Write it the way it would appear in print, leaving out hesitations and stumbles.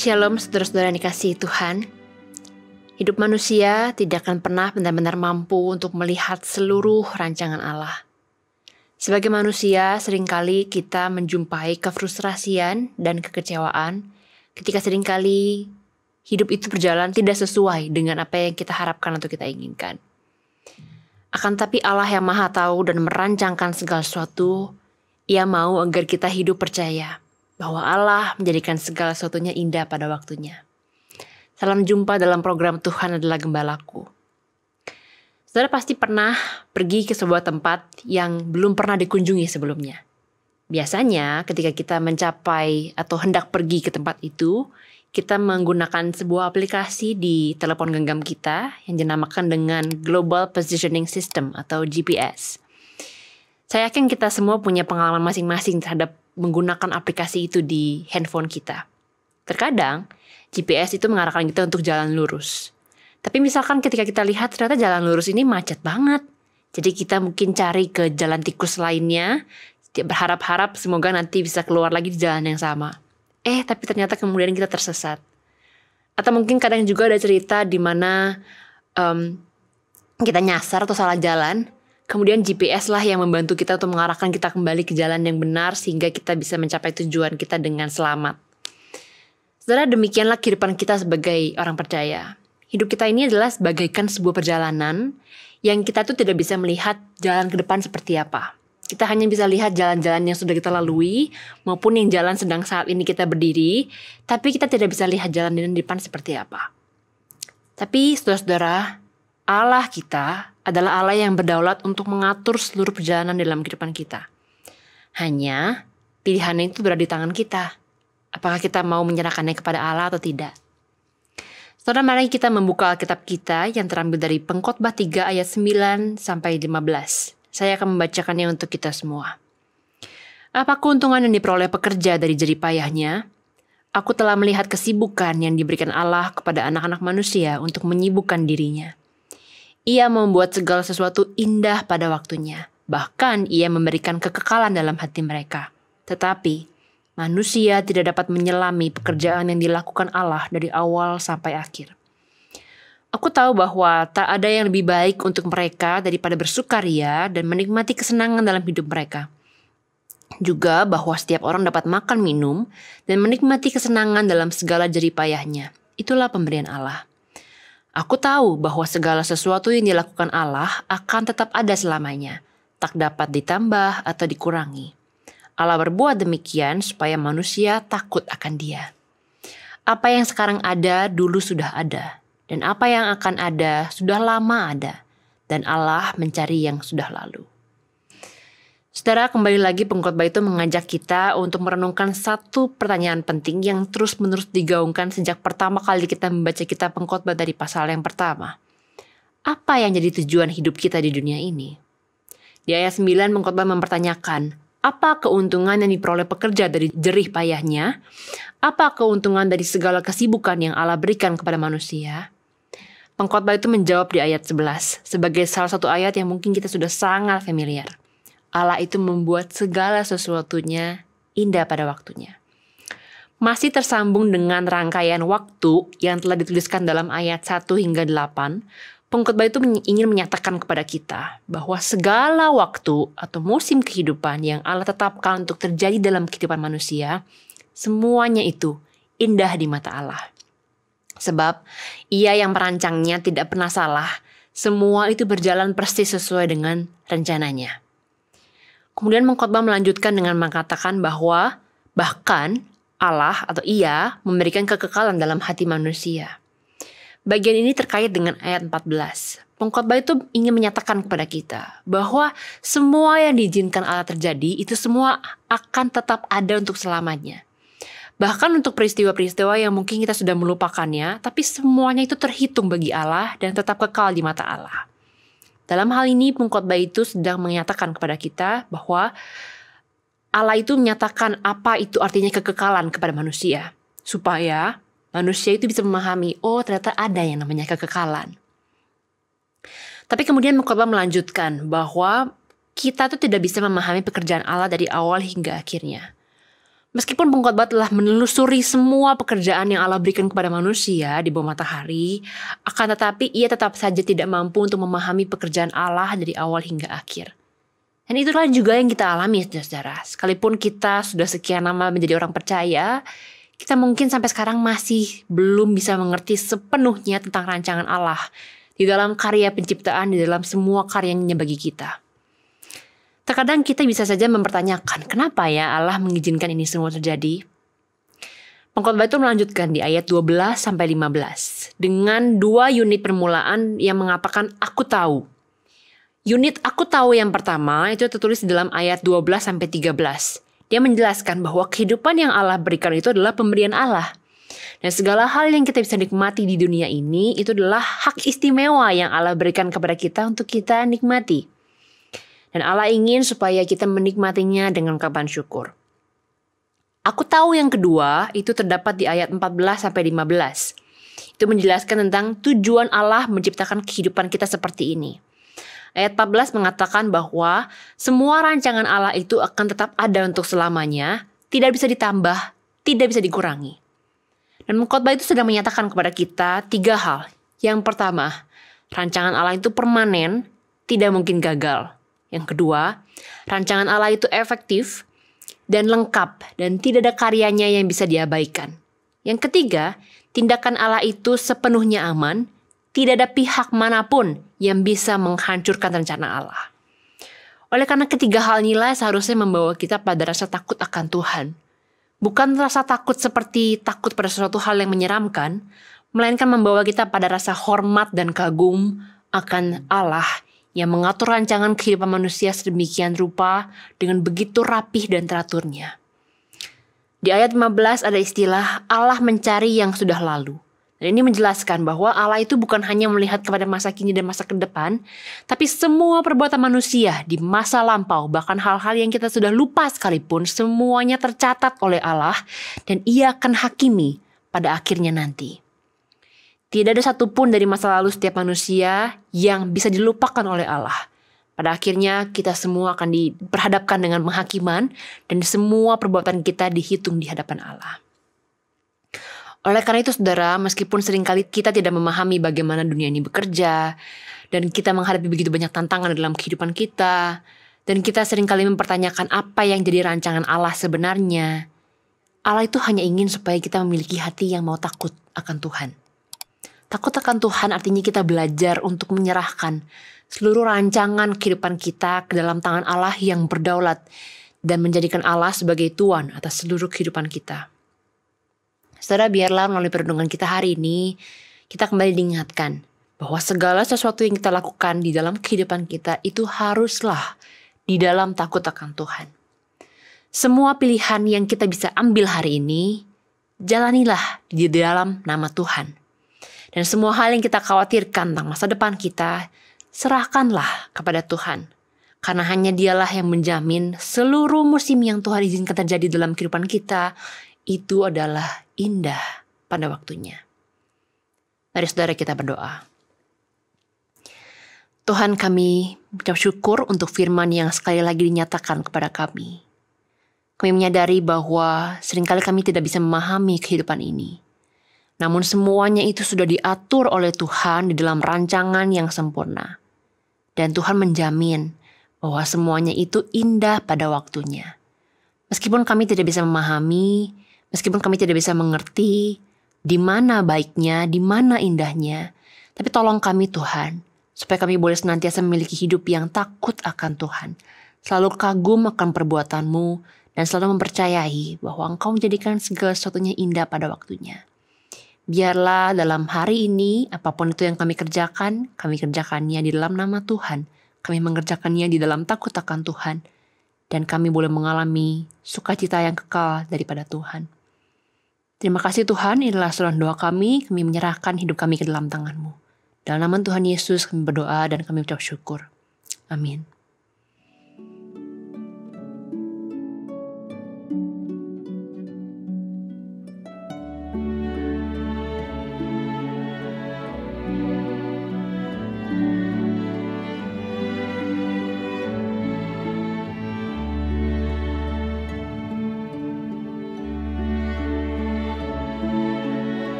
Shalom saudara-saudara yang dikasihi Tuhan. Hidup manusia tidak akan pernah benar-benar mampu untuk melihat seluruh rancangan Allah. Sebagai manusia, seringkali kita menjumpai kefrustrasian dan kekecewaan ketika seringkali hidup itu berjalan tidak sesuai dengan apa yang kita harapkan atau kita inginkan. Akan tapi Allah yang Maha Tahu dan merancangkan segala sesuatu, Ia mau agar kita hidup percaya bahwa Allah menjadikan segala sesuatunya indah pada waktunya. Salam jumpa dalam program Tuhan Adalah Gembalaku. Saudara pasti pernah pergi ke sebuah tempat yang belum pernah dikunjungi sebelumnya. Biasanya ketika kita mencapai atau hendak pergi ke tempat itu, kita menggunakan sebuah aplikasi di telepon genggam kita yang dinamakan dengan Global Positioning System atau GPS. Saya yakin kita semua punya pengalaman masing-masing terhadap menggunakan aplikasi itu di handphone kita. Terkadang, GPS itu mengarahkan kita untuk jalan lurus. Tapi misalkan ketika kita lihat ternyata jalan lurus ini macet banget. Jadi kita mungkin cari ke jalan tikus lainnya, berharap-harap semoga nanti bisa keluar lagi di jalan yang sama. Tapi ternyata kemudian kita tersesat. Atau mungkin kadang juga ada cerita di mana kita nyasar atau salah jalan. Kemudian GPS lah yang membantu kita untuk mengarahkan kita kembali ke jalan yang benar sehingga kita bisa mencapai tujuan kita dengan selamat. Saudara, demikianlah kehidupan kita sebagai orang percaya. Hidup kita ini adalah sebagaikan sebuah perjalanan yang kita tuh tidak bisa melihat jalan ke depan seperti apa. Kita hanya bisa lihat jalan-jalan yang sudah kita lalui maupun yang jalan sedang saat ini kita berdiri, tapi kita tidak bisa lihat jalan di depan seperti apa. Tapi saudara-saudara, Allah kita adalah Allah yang berdaulat untuk mengatur seluruh perjalanan dalam kehidupan kita. Hanya pilihannya itu berada di tangan kita. Apakah kita mau menyerahkannya kepada Allah atau tidak? Saudara, mari kita membuka Alkitab kita yang terambil dari Pengkhotbah 3 ayat 9 sampai 15. Saya akan membacakannya untuk kita semua. Apa keuntungan yang diperoleh pekerja dari jerih payahnya? Aku telah melihat kesibukan yang diberikan Allah kepada anak-anak manusia untuk menyibukkan dirinya. Ia membuat segala sesuatu indah pada waktunya. Bahkan ia memberikan kekekalan dalam hati mereka. Tetapi manusia tidak dapat menyelami pekerjaan yang dilakukan Allah dari awal sampai akhir. Aku tahu bahwa tak ada yang lebih baik untuk mereka daripada bersukaria dan menikmati kesenangan dalam hidup mereka. Juga bahwa setiap orang dapat makan minum dan menikmati kesenangan dalam segala jerih payahnya. Itulah pemberian Allah. Aku tahu bahwa segala sesuatu yang dilakukan Allah akan tetap ada selamanya, tak dapat ditambah atau dikurangi. Allah berbuat demikian supaya manusia takut akan Dia. Apa yang sekarang ada dulu sudah ada, dan apa yang akan ada sudah lama ada, dan Allah mencari yang sudah lalu. Saudara, kembali lagi pengkhotbah itu mengajak kita untuk merenungkan satu pertanyaan penting yang terus-menerus digaungkan sejak pertama kali kita membaca kitab Pengkhotbah dari pasal yang pertama. Apa yang jadi tujuan hidup kita di dunia ini? Di ayat 9 Pengkhotbah mempertanyakan, apa keuntungan yang diperoleh pekerja dari jerih payahnya? Apa keuntungan dari segala kesibukan yang Allah berikan kepada manusia? Pengkhotbah itu menjawab di ayat 11 sebagai salah satu ayat yang mungkin kita sudah sangat familiar. Allah itu membuat segala sesuatunya indah pada waktunya. Masih tersambung dengan rangkaian waktu yang telah dituliskan dalam ayat 1 hingga 8, pengkhotbah itu ingin menyatakan kepada kita bahwa segala waktu atau musim kehidupan yang Allah tetapkan untuk terjadi dalam kehidupan manusia, semuanya itu indah di mata Allah. Sebab Ia yang merancangnya tidak pernah salah, semua itu berjalan persis sesuai dengan rencananya. Kemudian pengkhotbah melanjutkan dengan mengatakan bahwa bahkan Allah atau Ia memberikan kekekalan dalam hati manusia. Bagian ini terkait dengan ayat 14. Pengkhotbah itu ingin menyatakan kepada kita bahwa semua yang diizinkan Allah terjadi itu semua akan tetap ada untuk selamanya. Bahkan untuk peristiwa-peristiwa yang mungkin kita sudah melupakannya, tapi semuanya itu terhitung bagi Allah dan tetap kekal di mata Allah. Dalam hal ini pengkhotbah itu sedang menyatakan kepada kita bahwa Allah itu menyatakan apa itu artinya kekekalan kepada manusia. Supaya manusia itu bisa memahami, oh ternyata ada yang namanya kekekalan. Tapi kemudian pengkhotbah melanjutkan bahwa kita tuh tidak bisa memahami pekerjaan Allah dari awal hingga akhirnya. Meskipun pengkhotbah telah menelusuri semua pekerjaan yang Allah berikan kepada manusia di bawah matahari, akan tetapi ia tetap saja tidak mampu untuk memahami pekerjaan Allah dari awal hingga akhir. Dan itulah juga yang kita alami, saudara-saudara. Sekalipun kita sudah sekian lama menjadi orang percaya, kita mungkin sampai sekarang masih belum bisa mengerti sepenuhnya tentang rancangan Allah di dalam karya penciptaan, di dalam semua karyanya bagi kita. Terkadang kita bisa saja mempertanyakan, kenapa ya Allah mengizinkan ini semua terjadi? Pengkhotbah itu melanjutkan di ayat 12-15 dengan 2 unit permulaan yang mengatakan aku tahu. Unit aku tahu yang pertama itu tertulis di dalam ayat 12-13. Dia menjelaskan bahwa kehidupan yang Allah berikan itu adalah pemberian Allah. Dan segala hal yang kita bisa nikmati di dunia ini itu adalah hak istimewa yang Allah berikan kepada kita untuk kita nikmati. Dan Allah ingin supaya kita menikmatinya dengan ungkapan syukur. Aku tahu yang kedua itu terdapat di ayat 14-15. Itu menjelaskan tentang tujuan Allah menciptakan kehidupan kita seperti ini. Ayat 14 mengatakan bahwa semua rancangan Allah itu akan tetap ada untuk selamanya, tidak bisa ditambah, tidak bisa dikurangi. Dan pengkhotbah itu sedang menyatakan kepada kita 3 hal. Yang pertama, rancangan Allah itu permanen, tidak mungkin gagal. Yang kedua, rancangan Allah itu efektif dan lengkap dan tidak ada karyanya yang bisa diabaikan. Yang ketiga, tindakan Allah itu sepenuhnya aman, tidak ada pihak manapun yang bisa menghancurkan rencana Allah. Oleh karena ketiga hal inilah seharusnya membawa kita pada rasa takut akan Tuhan. Bukan rasa takut seperti takut pada sesuatu hal yang menyeramkan, melainkan membawa kita pada rasa hormat dan kagum akan Allah yang mengatur rancangan kehidupan manusia sedemikian rupa dengan begitu rapih dan teraturnya. Di ayat 15 ada istilah Allah mencari yang sudah lalu. Dan ini menjelaskan bahwa Allah itu bukan hanya melihat kepada masa kini dan masa ke depan, tapi semua perbuatan manusia di masa lampau, bahkan hal-hal yang kita sudah lupa sekalipun, semuanya tercatat oleh Allah dan Ia akan hakimi pada akhirnya nanti. Tidak ada satupun dari masa lalu setiap manusia yang bisa dilupakan oleh Allah. Pada akhirnya kita semua akan diperhadapkan dengan penghakiman dan semua perbuatan kita dihitung di hadapan Allah. Oleh karena itu saudara, meskipun seringkali kita tidak memahami bagaimana dunia ini bekerja, dan kita menghadapi begitu banyak tantangan dalam kehidupan kita, dan kita seringkali mempertanyakan apa yang jadi rancangan Allah sebenarnya, Allah itu hanya ingin supaya kita memiliki hati yang mau takut akan Tuhan. Takut akan Tuhan artinya kita belajar untuk menyerahkan seluruh rancangan kehidupan kita ke dalam tangan Allah yang berdaulat dan menjadikan Allah sebagai Tuan atas seluruh kehidupan kita. Saudara, biarlah melalui perenungan kita hari ini, kita kembali diingatkan bahwa segala sesuatu yang kita lakukan di dalam kehidupan kita itu haruslah di dalam takut akan Tuhan. Semua pilihan yang kita bisa ambil hari ini, jalanilah di dalam nama Tuhan. Dan semua hal yang kita khawatirkan tentang masa depan kita, serahkanlah kepada Tuhan. Karena hanya Dialah yang menjamin seluruh musim yang Tuhan izinkan terjadi dalam kehidupan kita, itu adalah indah pada waktunya. Mari saudara kita berdoa. Tuhan, kami mengucap syukur untuk firman yang sekali lagi dinyatakan kepada kami. Kami menyadari bahwa seringkali kami tidak bisa memahami kehidupan ini. Namun semuanya itu sudah diatur oleh Tuhan di dalam rancangan yang sempurna. Dan Tuhan menjamin bahwa semuanya itu indah pada waktunya. Meskipun kami tidak bisa memahami, meskipun kami tidak bisa mengerti di mana baiknya, di mana indahnya, tapi tolong kami Tuhan, supaya kami boleh senantiasa memiliki hidup yang takut akan Tuhan, selalu kagum akan perbuatan-Mu, dan selalu mempercayai bahwa Engkau menjadikan segala sesuatunya indah pada waktunya. Biarlah dalam hari ini, apapun itu yang kami kerjakannya di dalam nama Tuhan. Kami mengerjakannya di dalam takut akan Tuhan. Dan kami boleh mengalami sukacita yang kekal daripada Tuhan. Terima kasih Tuhan, inilah saluran doa kami. Kami menyerahkan hidup kami ke dalam tangan-Mu. Dalam nama Tuhan Yesus kami berdoa dan kami ucap syukur. Amin.